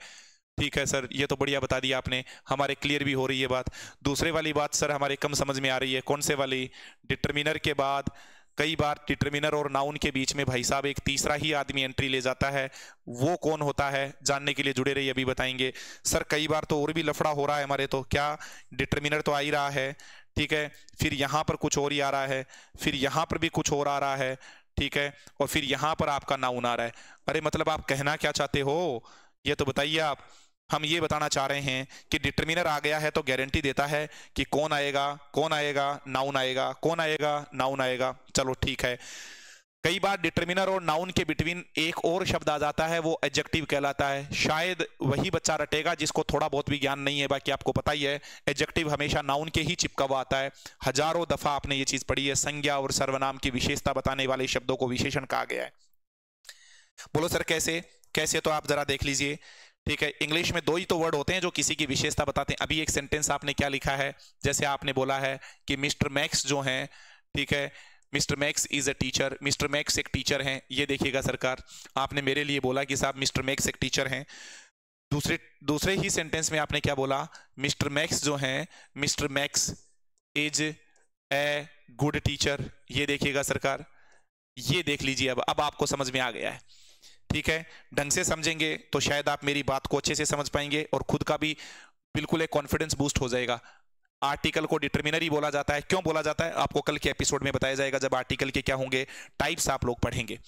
ठीक है सर, ये तो बढ़िया बता दिया आपने, हमारे क्लियर भी हो रही है बात। दूसरे वाली बात सर हमारे कम समझ में आ रही है, कौन से वाली? डिटरमिनर के बाद कई बार डिटरमिनर और नाउन के बीच में भाई साहब एक तीसरा ही आदमी एंट्री ले जाता है। वो कौन होता है? जानने के लिए जुड़े रहिए, अभी बताएंगे। सर कई बार तो और भी लफड़ा हो रहा है हमारे, तो क्या डिटरमिनर तो आ ही रहा है, ठीक है, फिर यहां पर कुछ और ही आ रहा है, फिर यहां पर भी कुछ और आ रहा है, ठीक है, और फिर यहां पर आपका नाउन आ रहा है। अरे मतलब आप कहना क्या चाहते हो, ये तो बताइए आप। हम ये बताना चाह रहे हैं कि डिटरमिनर आ गया है तो गारंटी देता है कि कौन आएगा, कौन आएगा? नाउन आएगा। कौन आएगा? नाउन आएगा। चलो ठीक है। कई बार डिटरमिनर और नाउन के बिटवीन एक और शब्द आ जाता है, वो एडजेक्टिव कहलाता है। शायद वही बच्चा रटेगा जिसको थोड़ा बहुत भी ज्ञान नहीं है, बाकी आपको पता ही है एडजेक्टिव हमेशा नाउन के ही चिपका हुआ आता है। हजारों दफा आपने ये चीज पढ़ी है, संज्ञा और सर्वनाम की विशेषता बताने वाले शब्दों को विशेषण कहा गया है। बोलो सर कैसे? कैसे तो आप जरा देख लीजिए। ठीक है, इंग्लिश में दो ही तो वर्ड होते हैं जो किसी की विशेषता बताते हैं। अभी एक सेंटेंस आपने क्या लिखा है? जैसे आपने बोला है कि मिस्टर मैक्स जो हैं, ठीक है, mister max is a teacher, mister max एक टीचर हैं। ये देखिएगा सरकार, आपने मेरे लिए बोला कि साहब मिस्टर मैक्स एक टीचर हैं। दूसरे ही सेंटेंस में आपने क्या बोला? मिस्टर मैक्स जो हैं, mister max is a good teacher. ये देखिएगा सरकार, ये देख लीजिए, अब आपको समझ में आ गया है। ठीक है, ढंग से समझेंगे तो शायद आप मेरी बात को अच्छे से समझ पाएंगे और खुद का भी बिल्कुल एक कॉन्फिडेंस बूस्ट हो जाएगा। आर्टिकल को डिटरमिनर ही बोला जाता है। क्यों बोला जाता है आपको कल के एपिसोड में बताया जाएगा, जब आर्टिकल के क्या होंगे टाइप्स आप लोग पढ़ेंगे।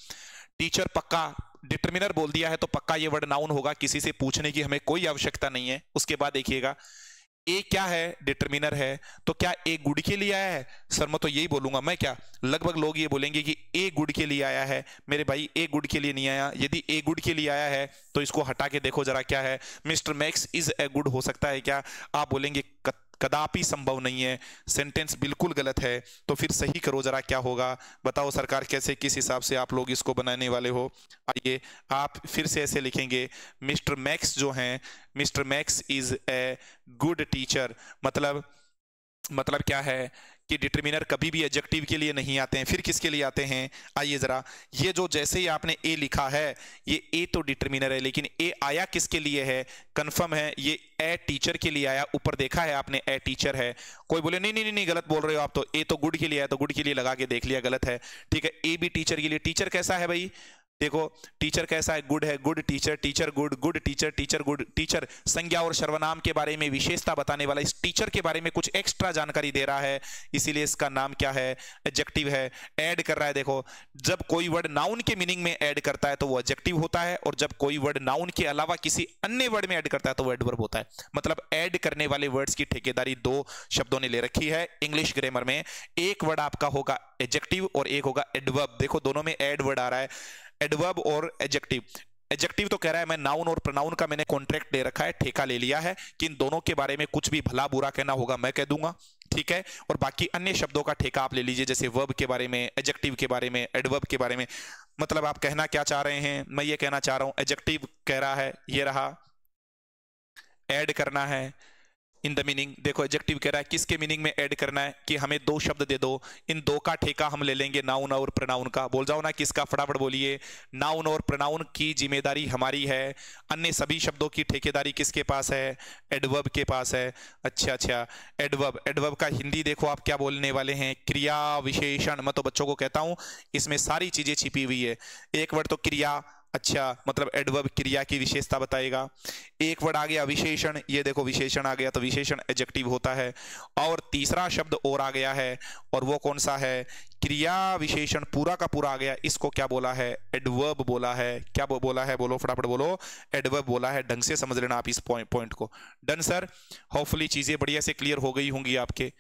टीचर पक्का डिटरमिनर बोल दिया है तो पक्का ये वर्ड नाउन होगा, किसी से पूछने की हमें कोई आवश्यकता नहीं है। उसके बाद देखिएगा ए क्या है, डिटरमिनर है, तो क्या ए गुड के लिए आया है? सर मैं तो यही बोलूंगा, मैं क्या, लगभग लोग ये बोलेंगे कि ए गुड के लिए आया है। मेरे भाई ए गुड के लिए नहीं आया। यदि ए गुड के लिए आया है तो इसको हटा के देखो जरा क्या है। Mister max is a good हो सकता है क्या? आप बोलेंगे कदापि संभव नहीं है, सेंटेंस बिल्कुल गलत है। तो फिर सही करो जरा क्या होगा, बताओ सरकार, कैसे किस हिसाब से आप लोग इसको बनाने वाले हो। आइए आप फिर से ऐसे लिखेंगे, मिस्टर मैक्स जो हैं, mister max is a good teacher. मतलब क्या है कि डिटरमिनर कभी भी एडजेक्टिव के लिए नहीं आते हैं, फिर किसके लिए आते हैं? आइए जरा, ये जो जैसे ही आपने ए लिखा है, ये ए तो डिटरमिनर है, लेकिन ए आया किसके लिए है? कंफर्म है ये ए टीचर के लिए आया। ऊपर देखा है आपने, ए टीचर है। कोई बोले नहीं नहीं नहीं गलत बोल रहे हो आप, तो ए तो गुड के लिए आया, तो गुड के लिए लगा के देख लिया, गलत है। ठीक है, ए भी टीचर के लिए। टीचर कैसा है भाई? देखो टीचर कैसा है, गुड है, good teacher, teacher good, good teacher, teacher good. Teacher संज्ञा और सर्वनाम के बारे में विशेषता बताने वाला, इस टीचर के बारे में कुछ एक्स्ट्रा जानकारी दे रहा है, इसीलिए इसका नाम क्या है? एडजेक्टिव है। ऐड कर रहा है। देखो जब कोई वर्ड नाउन के मीनिंग में ऐड करता है तो वो एडजेक्टिव होता है, और जब कोई वर्ड नाउन के अलावा किसी अन्य वर्ड में ऐड करता है तो वो एडवर्ब होता है। मतलब ऐड करने वाले वर्ड्स की ठेकेदारी दो शब्दों ने ले रखी है इंग्लिश ग्रामर में। एक वर्ड आपका होगा एडजेक्टिव और एक होगा एडवर्ब। देखो दोनों में ऐड वर्ड आ रहा है, एडवर्ब और एडजेक्टिव। एडजेक्टिव तो कह रहा है मैं नाउन और प्रोनाउन का मैंने कॉन्ट्रैक्ट ले रखा है, ठेका ले लिया है कि इन दोनों के बारे में कुछ भी भला बुरा कहना होगा मैं कह दूंगा। ठीक है, और बाकी अन्य शब्दों का ठेका आप ले लीजिए, जैसे वर्ब के बारे में, एडजेक्टिव के बारे में, एडवर्ब के बारे में। मतलब आप कहना क्या चाह रहे हैं? मैं ये कहना चाह रहा हूं, एडजेक्टिव कह रहा है ये रहा, ऐड करना है इन द मीनिंग। देखो एडजेक्टिव कह रहा है किसके मीनिंग में ऐड करना है, कि हमें दो शब्द दे दो, इन दो का ठेका हम ले लेंगे, नाउन और प्रोनाउन का। बोल जाओ ना किसका, फटाफट बोलिए। नाउन और प्रोनाउन की जिम्मेदारी हमारी है, अन्य सभी शब्दों की ठेकेदारी किसके पास है? एडवर्ब के पास है। अच्छा, एडवर्ब, एडवर्ब का हिंदी देखो आप क्या बोलने वाले हैं? क्रिया विशेषण। मैं तो बच्चों को कहता हूं इसमें सारी चीजें छिपी हुई है। एक वर्ड तो क्रिया, अच्छा मतलब एडवर्ब क्रिया की विशेषता बताएगा। एक वर्ड आ गया विशेषण, ये देखो विशेषण आ गया, तो विशेषण एडजेक्टिव होता है। और तीसरा शब्द और आ गया है, और वो कौन सा है? क्रिया विशेषण पूरा का पूरा आ गया, इसको क्या बोला है? एडवर्ब बोला है। क्या बोला है? बोलो फटाफट बोलो, एडवर्ब बोला है। ढंग से समझ लेना आप इस पॉइंट को। डन सर, होपफुली चीजें बढ़िया से क्लियर हो गई होंगी आपके,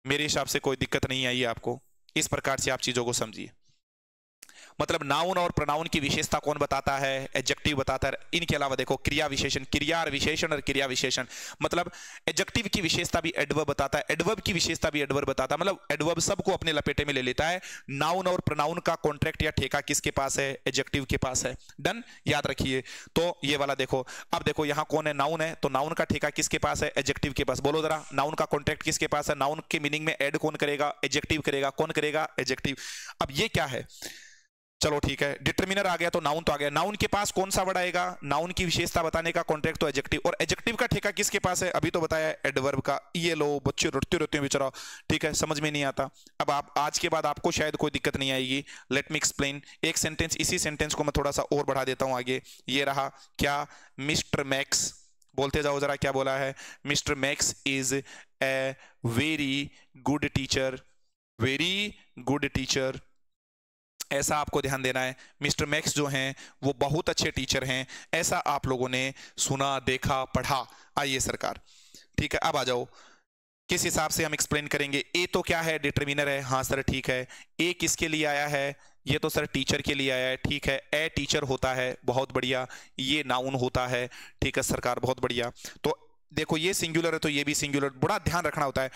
मेरे हिसाब से कोई दिक्कत नहीं आई आपको। इस प्रकार से आप चीजों को समझिए। मतलब नाउन और प्रोनाउन की विशेषता कौन बताता है? एडजेक्टिव बताता है। इनके अलावा देखो क्रिया विशेषण, क्रिया विशेषण और क्रिया विशेषण। मतलब एडजेक्टिव की विशेषता भी एडवर्ब बताता है, एडवर्ब की विशेषता भी एडवर्ब बताता है। मतलब एडवर्ब सबको अपने लपेटे में ले लेता है। नाउन और प्रोनाउन का कॉन्ट्रैक्ट या ठेका किसके पास है? एडजेक्टिव के पास है। डन, याद रखिए। तो ये वाला देखो, अब देखो यहां कौन है? नाउन है, तो नाउन का ठेका किसके पास है? एडजेक्टिव के पास। बोलो जरा, नाउन का कॉन्ट्रैक्ट किसके पास है? नाउन के मीनिंग में ऐड कौन करेगा? एडजेक्टिव करेगा। कौन करेगा? एडजेक्टिव। अब ये क्या है? चलो ठीक है, डिटरमिनर आ गया तो नाउन तो आ गया। नाउन के पास कौन सा वर्ड आएगा? नाउन की विशेषता बताने का कॉन्ट्रैक्ट तो एडजेक्टिव, और एडजेक्टिव का ठेका किसके पास है? अभी तो बताया एडवर्ब का। ये लो बच्चे रोते रोते हैं बेचारा, ठीक है, समझ में नहीं आता। अब आप आज के बाद आपको शायद कोई दिक्कत नहीं आएगी। Let me explain. एक सेंटेंस, इसी सेंटेंस को मैं थोड़ा सा और बढ़ा देता हूं आगे। ये रहा क्या? मिस्टर मैक्स, बोलते जाओ जरा क्या बोला है? Mister max is a very good teacher, very good teacher. ऐसा आपको ध्यान देना है। मिस्टर मैक्स जो हैं वो बहुत अच्छे टीचर हैं, ऐसा आप लोगों ने सुना, देखा, पढ़ा। आइए सरकार, ठीक है, अब आ जाओ किस हिसाब से हम एक्सप्लेन करेंगे। ए तो क्या है? डिटरमिनर है। हाँ सर ठीक है। ए किसके लिए आया है? ये तो सर टीचर के लिए आया है। ठीक है, ए टीचर होता है, बहुत बढ़िया। ये नाउन होता है, ठीक है सरकार, बहुत बढ़िया। तो देखो ये सिंगुलर है तो ये भी सिंगुलर, बड़ा ध्यान रखना होता है।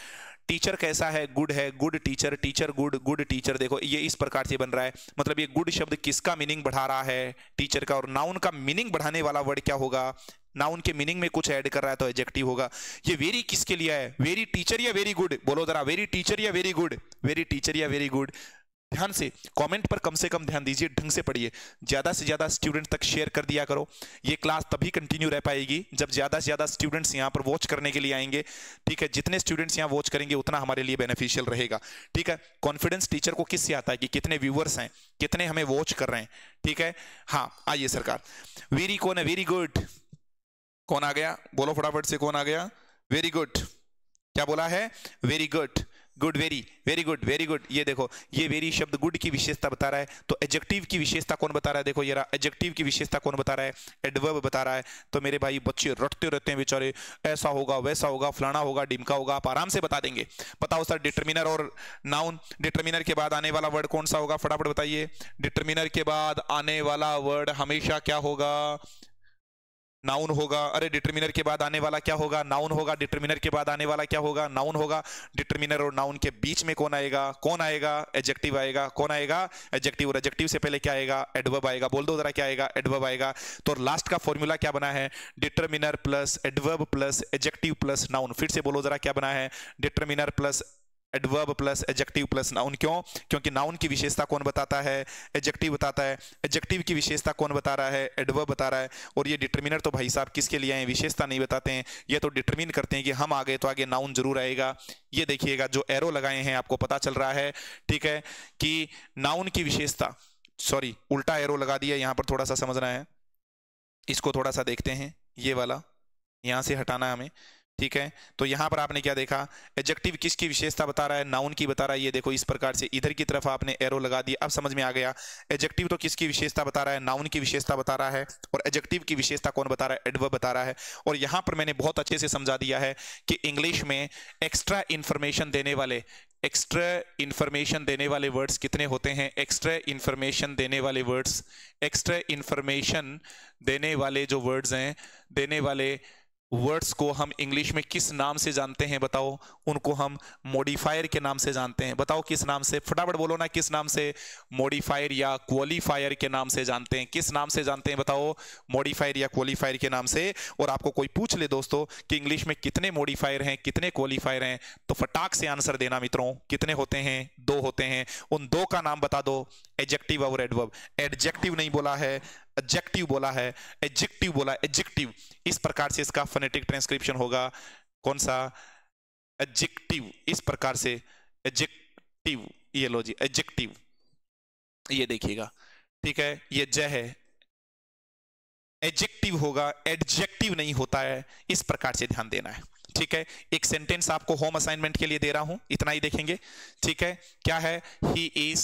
टीचर कैसा है? गुड है, good teacher, teacher good, good teacher. देखो ये इस प्रकार से बन रहा है। मतलब ये गुड शब्द किसका मीनिंग बढ़ा रहा है? टीचर का। और नाउन का मीनिंग बढ़ाने वाला वर्ड क्या होगा? नाउन के मीनिंग में कुछ ऐड कर रहा है तो एडजेक्टिव होगा। ये वेरी किसके लिए है? वेरी टीचर या वेरी गुड? बोलो जरा, वेरी टीचर या वेरी गुड? वेरी टीचर या वेरी गुड? ध्यान से कमेंट पर कम से कम ध्यान दीजिए, ढंग से पढ़िए, ज्यादा से ज्यादा स्टूडेंट तक शेयर कर दिया करो। ये क्लास तभी कंटिन्यू रह पाएगी जब ज्यादा से ज्यादा स्टूडेंट्स यहाँ पर वॉच करने के लिए आएंगे। ठीक है, जितने स्टूडेंट्स यहाँ वॉच करेंगे उतना हमारे लिए बेनिफिशियल रहेगा। ठीक है, कॉन्फिडेंस टीचर को किससे आता है? कि कितने व्यूअर्स हैं, कितने हमें वॉच कर रहे हैं। ठीक है, हाँ आइए सरकार। वेरी कौन है? वेरी गुड कौन आ गया? बोलो फटाफट से, कौन आ गया? Very good. क्या बोला है? Very good. Good, very very good, very good. ये देखो, ये वेरी शब्द गुड की विशेषता बता रहा है, तो एडजेक्टिव की विशेषता कौन बता रहा है? देखो ये रहा, एडजेक्टिव की विशेषता कौन बता रहा है? एडवर्ब बता रहा है। तो मेरे भाई बच्चे रटते रहते हैं बेचारे, ऐसा होगा, वैसा होगा, फलाना होगा, डिमका होगा, आप आराम से बता देंगे। बताओ सर, डिटरमिनर और नाउन, डिटरमिनर के बाद आने वाला वर्ड कौन सा होगा? फटाफट बताइए। डिटरमिनर के बाद आने वाला वर्ड हमेशा क्या होगा? नाउन होगा। अरे डिटरमिनर के बाद आने वाला क्या होगा? नाउन होगा। डिटरमिनर के बाद आने वाला क्या होगा? नाउन होगा। डिटरमिनर और नाउन के बीच में कौन आएगा? कौन आएगा? एडजेक्टिव आएगा। कौन आएगा? एडजेक्टिव। और एडजेक्टिव से पहले क्या आएगा? एडवर्ब आएगा। बोल दो जरा, क्या आएगा? एडवर्ब आएगा। तो लास्ट का फॉर्मूला क्या बना है? Determiner plus adverb plus adjective plus noun. फिर से बोलो जरा, क्या बना है? Determiner plus adverb plus adjective plus noun. क्यों? क्योंकि नाउन की विशेषता कौन बताता है? एडजेक्टिव बताता है। एडजेक्टिव की विशेषता कौन बता रहा है? एडवर्ब बता रहा है। और ये डिटरमिनर तो भाई साहब किसके लिए आए? विशेषता नहीं बताते हैं, ये तो डिटरमिन करते हैं कि हम आ गए तो आगे नाउन जरूर आएगा। ये देखिएगा, जो एरो लगाए हैं आपको पता चल रहा है, ठीक है, कि नाउन की विशेषता, सॉरी उल्टा एरो लगा दिया, यहां पर थोड़ा सा समझना है, इसको थोड़ा सा देखते हैं। ये वाला यहां से हटाना है हमें, ठीक है। तो यहां पर आपने क्या देखा? एडजेक्टिव किसकी विशेषता बता रहा है? नाउन की बता रहा है। ये देखो इस प्रकार से इधर की तरफ आपने एरो लगा दिया, अब समझ में आ गया। एडजेक्टिव तो किसकी विशेषता बता रहा है? नाउन की विशेषता बता रहा है। और एडजेक्टिव की विशेषता कौन बता रहा है? एडवर्ब बता रहा है। और यहां पर मैंने बहुत अच्छे से समझा दिया है कि इंग्लिश में एक्स्ट्रा इंफॉर्मेशन देने वाले वर्ड्स कितने होते हैं? एक्स्ट्रा इंफॉर्मेशन देने वाले वर्ड्स, एक्स्ट्रा इंफॉर्मेशन देने वाले जो वर्ड्स हैं, देने वाले वर्ड्स को हम इंग्लिश में किस नाम से जानते हैं? बताओ। उनको हम मॉडिफायर के नाम से जानते हैं। बताओ किस नाम से? फटाफट बोलो ना, किस नाम से? मॉडिफायर या क्वालिफायर के नाम से जानते हैं। किस नाम से जानते हैं? बताओ। मॉडिफायर या क्वालिफायर के नाम से। और आपको कोई पूछ ले दोस्तों कि इंग्लिश में कितने मॉडिफायर हैं, कितने क्वालिफायर हैं, तो फटाक से आंसर देना मित्रों। कितने होते हैं? 2 होते हैं। उन 2 का नाम बता दो। एडजेक्टिव और एडवर्ब। एडजेक्टिव नहीं बोला है, एडजेक्टिव बोला है, एडजेक्टिव बोला, एडजेक्टिव। इस प्रकार से इसका फोनेटिक ट्रांसक्रिप्शन होगा। कौन सा? एडजेक्टिव। इस प्रकार से एडजेक्टिव। ये लो जी, एडजेक्टिव, ये देखिएगा, ठीक है, ये ज है, एडजेक्टिव होगा, एडजेक्टिव नहीं होता है। इस प्रकार से ध्यान देना है, ठीक है। एक सेंटेंस आपको होम असाइनमेंट के लिए दे रहा हूं, इतना ही देखेंगे, ठीक है। क्या है? He is,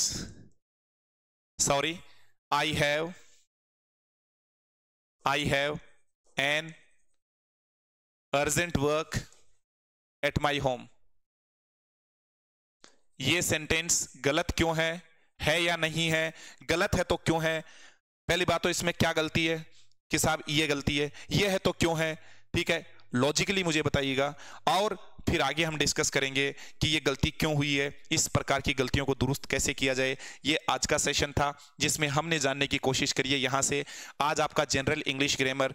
sorry, I have an urgent work at my home. ये सेंटेंस गलत क्यों है या नहीं है? गलत है तो क्यों है? पहली बात तो इसमें क्या गलती है कि साहब ये गलती है, ये है तो क्यों है, ठीक है। लॉजिकली मुझे बताइएगा, और फिर आगे हम डिस्कस करेंगे कि ये गलती क्यों हुई है, इस प्रकार की गलतियों को दुरुस्त कैसे किया जाए। ये आज का सेशन था जिसमें हमने जानने की कोशिश करी है। यहां से आज आपका general English grammar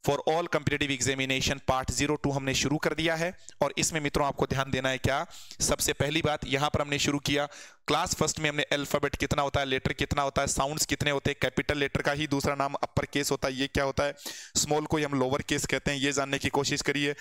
for all competitive examination part 02 हमने शुरू कर दिया है। और इसमें मित्रों आपको ध्यान देना है क्या? सबसे पहली बात, यहां पर हमने शुरू किया क्लास फर्स्ट में हमने अल्फाबेट कितना होता है, लेटर कितना होता है, साउंड्स कितने होते हैं, कैपिटल लेटर का ही दूसरा नाम अपर केस होता है, ये क्या होता है, स्मॉल को ही हम लोअर केस कहते हैं, ये जानने की कोशिश करिए।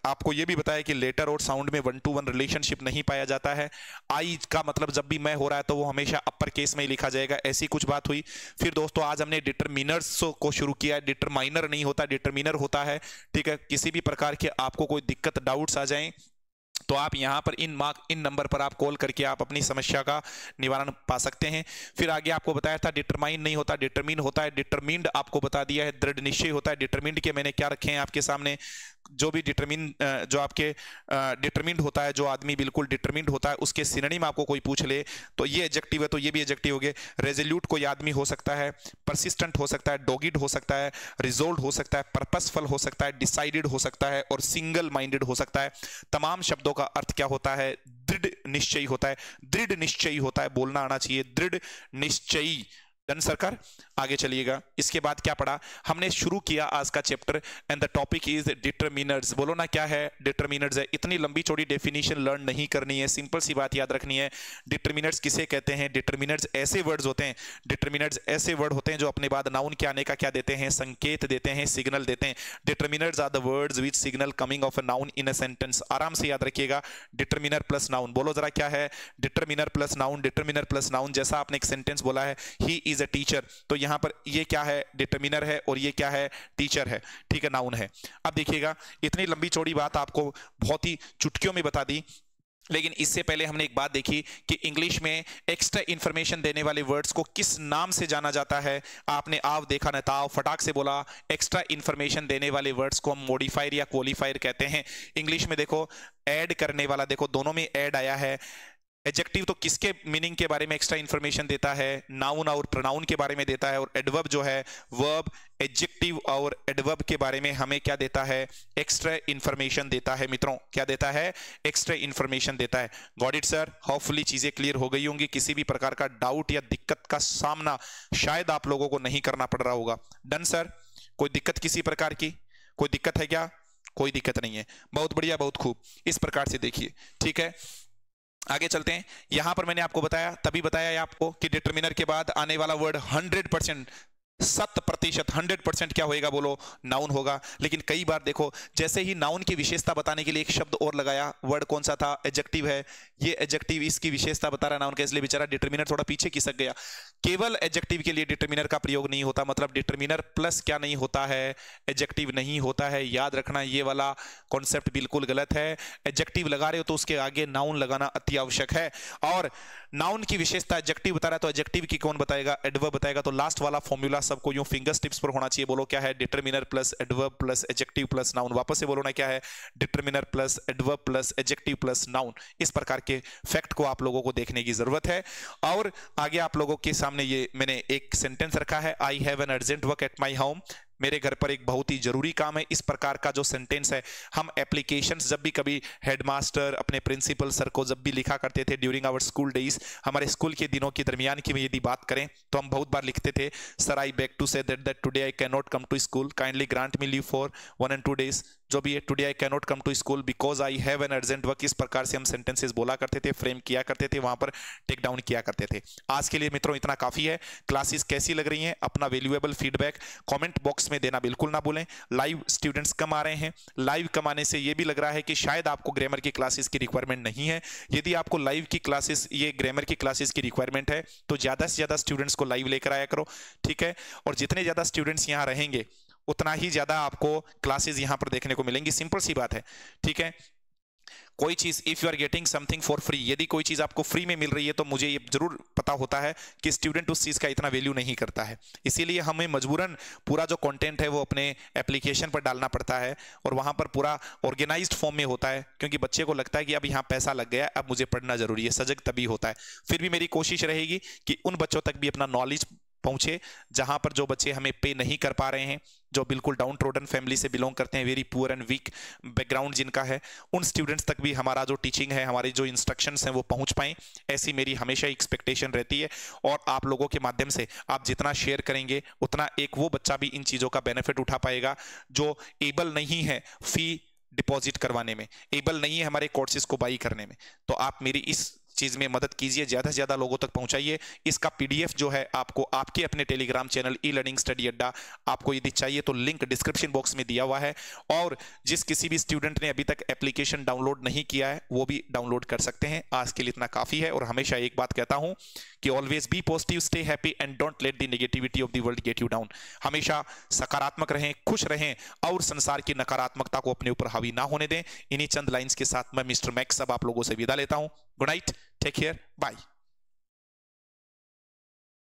आपको ये भी बताया कि लेटर और साउंड में 1 to 1 रिलेशनशिप नहीं पाया जाता है। आई का मतलब जब भी मैं हो रहा है तो वो हमेशा अपर केस में ही लिखा जाएगा, ऐसी कुछ बात हुई। फिर दोस्तों आज हमने डिटरमिनर्स को शुरू किया। डिटरमाइनर नहीं होता, डिटरमिनर होता है, ठीक है। किसी भी प्रकार के आपको कोई दिक्कत, डाउट्स आ जाएं तो आप यहाँ पर इन नंबर पर आप कॉल करके आप अपनी समस्या का निवारण पा सकते हैं। फिर आगे आपको बताया था डिटरमाइन नहीं होता, डिटरमिन होता है। डिटरमिन्ड आपको बता दिया है, दृढ़ निश्चय होता है। डिटरमिन्ड के मैंने क्या रखे हैं आपके सामने, जो भी जो आपके डिटरमिन्ड होता है, जो आदमी बिल्कुल डिटरमिन्ड होता है, उसके सिनोनिम आपको कोई पूछ ले तो ये एडजेक्टिव है तो ये भी एडजेक्टिव हो गए। रेजोल्यूट कोई आदमी हो सकता है, परसिस्टेंट हो सकता है, डॉगिड हो सकता है, रिजोल्व हो सकता है, पर्पसफुल हो सकता है, डिसाइडेड हो सकता है और सिंगल माइंडेड हो सकता है। तमाम शब्दों का अर्थ क्या होता है? दृढ़ निश्चयी होता है। दृढ़ निश्चयी होता है, बोलना आना चाहिए, दृढ़ निश्चयी। डन सरकार, आगे चलिएगा। इसके बाद क्या पढ़ा हमने? शुरू किया आज का chapter and the topic is determiners. बोलो ना क्या है? डिटरमिनर्स है। इतनी लंबी चौड़ी डेफिनेशन लर्न नहीं करनी है, सिंपल सी बात याद रखनी है। डिटरमिनर्स किसे कहते हैं? डिटरमिनर्स ऐसे वर्ड्स होते हैं, डिटरमिनर्स ऐसे वर्ड होते हैं जो अपने बाद नाउन के आने का क्या देते हैं? संकेत देते हैं, सिग्नल देते हैं। Determiners are the words which signal coming of a noun in a sentence. आराम से याद रखिएगा, डिटरमिनर प्लस नाउन। बोलो जरा क्या है? Determiner plus noun, determiner plus noun. जैसा आपने एक सेंटेंस बोला है, ही इज अ टीचर, तो यहां पर ये क्या है? डिटरमिनर है, और ये क्या है? टीचर है, ठीक है, नाउन है। अब देखिएगा, इतनी लंबी चौड़ी बात आपको बहुत ही चुटकियों में बता दी। लेकिन इससे पहले हमने एक बात देखी कि इंग्लिश में एक्स्ट्रा इंफॉर्मेशन देने वाले वर्ड्स को किस नाम से जाना जाता है। आपने आव देखा न ताव, फटाक से बोला। एक्स्ट्रा इंफॉर्मेशन देने वाले वर्ड्स को हम मॉडिफायर या क्वालिफायर कहते हैं। इंग्लिश में देखो ऐड करने वाला, देखो दोनों में ऐड आया है। एडजेक्टिव तो किसके मीनिंग के बारे में एक्स्ट्रा इंफॉर्मेशन देता है, नाउन और प्रोनाउन के बारे में देता है। और एडवर्ब जो है, वर्ब, एडजेक्टिव और एडवर्ब के बारे में हमें क्या देता है, एक्स्ट्रा इंफॉर्मेशन देता है। मित्रों क्या देता है, एक्स्ट्रा इंफॉर्मेशन देता है। Got it sir? होपफुली चीजें क्लियर हो गई होंगी। किसी भी प्रकार का डाउट या दिक्कत का सामना शायद आप लोगों को नहीं करना पड़ रहा होगा। Done sir? कोई दिक्कत किसी प्रकार की? कोई दिक्कत है क्या? कोई दिक्कत नहीं है। बहुत बढ़िया, बहुत खूब। इस प्रकार से देखिए, ठीक है। आगे चलते हैं। यहां पर मैंने आपको बताया, तभी बताया आपको कि डिटरमिनर के बाद आने वाला वर्ड 100%, 100%, 100% क्या होएगा बोलो, नाउन होगा। लेकिन कई बार देखो, जैसे ही नाउन की विशेषता बताने के लिए एक शब्द और लगाया, वर्ड कौन सा था, एडजेक्टिव है। ये एडजेक्टिव इसकी विशेषता बता रहा नाउन का, इसलिए बेचारा डिटरमिनर थोड़ा पीछे खिसक गया। केवल एडजेक्टिव के लिए डिटरमिनर का प्रयोग नहीं होता, मतलब डिटरमिनर प्लस क्या नहीं होता है, एडजेक्टिव नहीं होता है। याद रखना, ये वाला कॉन्सेप्ट बिल्कुल गलत है। एडजेक्टिव लगा रहे हो तो उसके आगे नाउन लगाना अति आवश्यक है। और नाउन की विशेषता एडजेक्टिव बता रहा है तो एडजेक्टिव की कौन बताएगा, एडवर्ब बताएगा। तो लास्ट वाला फॉर्मूला सबको यूं फिंगर्स टिप्स पर होना चाहिए। बोलो क्या है, determiner plus adverb plus adjective plus noun. वापस से बोलो ना, क्या है, determiner plus adverb plus adjective plus noun. इस प्रकार के फैक्ट को आप लोगों को देखने की जरूरत है। और आगे आप लोगों के सामने ये मैंने एक सेंटेंस रखा है, आई have an urgent work at my home. मेरे घर पर एक बहुत ही जरूरी काम है। इस प्रकार का जो सेंटेंस है, हम एप्लीकेशंस जब भी कभी हेडमास्टर अपने प्रिंसिपल सर को जब भी लिखा करते थे ड्यूरिंग आवर स्कूल डेज, हमारे स्कूल के दिनों के दरमियान की यदि बात करें तो हम बहुत बार लिखते थे, sir I beg to say that today I can not come to school, kindly grant me leave for 1 and 2 days। जो भी है, today I can not come to school because I have an urgent work. इस प्रकार से हम sentences बोला करते थे, फ्रेम किया करते थे, वहां पर टेक डाउन किया करते थे। आज के लिए मित्रों इतना काफी है। क्लासेस कैसी लग रही हैं, अपना वैल्यूएबल फीडबैक कमेंट बॉक्स में देना बिल्कुल ना भूलें। लाइव स्टूडेंट्स कम आ रहे हैं। लाइव कम आने से ये भी लग रहा है कि शायद आपको ग्रामर की क्लासेस की रिक्वायरमेंट नहीं है। यदि आपको लाइव की क्लासेस, ये ग्रामर की क्लासेस की रिक्वायरमेंट है तो ज्यादा से ज्यादा स्टूडेंट्स को लाइव लेकर आया करो, ठीक है। और जितने ज्यादा स्टूडेंट्स यहाँ रहेंगे उतना ही ज्यादा आपको क्लासेस यहां पर देखने को मिलेंगी। सिंपल सी बात है, ठीक है। कोई चीज, if you are getting something for free, यदि कोई चीज आपको फ्री में मिल रही है तो मुझे ये जरूर पता होता है कि स्टूडेंट उस चीज का इतना वैल्यू नहीं करता है। इसीलिए हमें मजबूरन पूरा जो कंटेंट है वो अपने एप्लीकेशन पर डालना पड़ता है और वहां पर पूरा ऑर्गेनाइज्ड फॉर्म में होता है, क्योंकि बच्चे को लगता है कि अब यहाँ पैसा लग गया, अब मुझे पढ़ना जरूरी है। सजग तभी होता है। फिर भी मेरी कोशिश रहेगी कि उन बच्चों तक भी अपना नॉलेज पहुंचे जहां पर जो बच्चे हमें पे नहीं कर पा रहे हैं, जो बिल्कुल डाउन ट्रोडन फैमिली से बिलोंग करते हैं, very poor and weak background जिनका है, उन स्टूडेंट्स तक भी हमारा जो टीचिंग है, हमारी जो इंस्ट्रक्शंस हैं वो पहुंच पाएं। ऐसी मेरी हमेशा एक्सपेक्टेशन रहती है। और आप लोगों के माध्यम से आप जितना शेयर करेंगे उतना एक वो बच्चा भी इन चीज़ों का बेनिफिट उठा पाएगा जो एबल नहीं है फी डिपॉजिट करवाने में, एबल नहीं है हमारे कोर्सेज को बाई करने में। तो आप मेरी इस चीज में मदद कीजिए, ज्यादा से ज्यादा लोगों तक पहुंचाइए। इसका पीडीएफ जो है आपको आपके अपने Telegram channel e learning study अड्डा, आपको यदि चाहिए तो लिंक डिस्क्रिप्शन बॉक्स में दिया हुआ है। और जिस किसी भी स्टूडेंट ने अभी तक एप्लीकेशन डाउनलोड नहीं किया है वो भी डाउनलोड कर सकते हैं। आज के लिए इतना काफी है। और हमेशा एक बात कहता हूं कि always be positive, stay happy and don't let the negativity of the world get you down. हमेशा सकारात्मक रहें, खुश रहें और संसार की नकारात्मकता को अपने ऊपर हावी ना होने दें। इन्हीं चंद लाइंस के साथ मैं मिस्टर मैक्स अब आप लोगों से विदा लेता हूं। Good night, take care, bye.